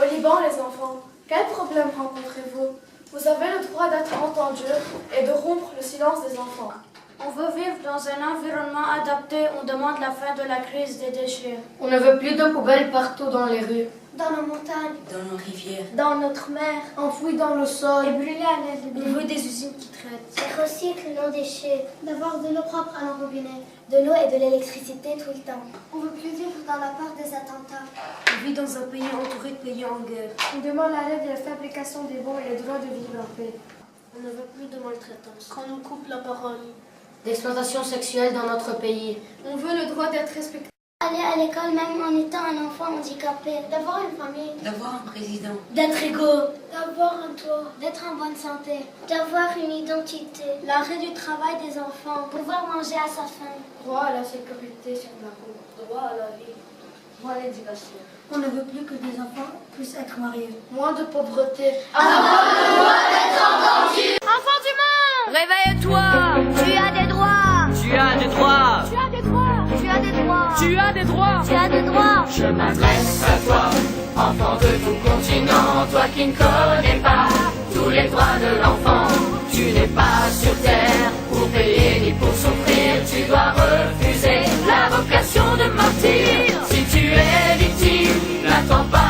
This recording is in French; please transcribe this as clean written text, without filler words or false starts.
Au Liban, les enfants, quels problèmes rencontrez-vous? Vous avez le droit d'être entendu et de rompre le silence des enfants. On veut vivre dans un environnement adapté, on demande la fin de la crise des déchets. On ne veut plus de poubelles partout dans les rues. Dans nos montagnes, dans nos rivières, dans notre mer, enfouis dans le sol et brûlés à l'aide de On veut des usines qui traitent. qui recyclent nos déchets, d'avoir de l'eau propre à nos robinets, de l'eau et de l'électricité tout le temps. On veut plus vivre dans la peur des attentats. On vit dans un pays entouré de pays en guerre. On demande l'arrêt de la fabrication des bombes et le droit de vivre en paix. On ne veut plus de maltraitance. Qu'on nous coupe la parole. d'exploitation sexuelle dans notre pays. On veut le droit d'être respecté. Aller à l'école même en étant un enfant handicapé, d'avoir une famille, d'avoir un président, d'être égaux, d'avoir un toit, d'être en bonne santé, d'avoir une identité, l'arrêt du travail des enfants, pouvoir manger à sa faim, Droit à la sécurité sur la route. Droit à la vie. Droit à l'éducation. On ne veut plus que des enfants puissent être mariés. Moins de pauvreté. avoir le droit d'être entendu. Enfants du monde, réveille-toi. Tu as des droits. Tu as des droits. Tu as des droits. Tu as des droits. Tu as des droits. Tu as des droits. Je m'adresse à toi, enfant de tout continent, toi qui ne connais pas tous les droits de l'enfant. Tu n'es pas sur terre pour payer ni pour souffrir, tu dois refuser la vocation de martyr. Si tu es victime, n'attends pas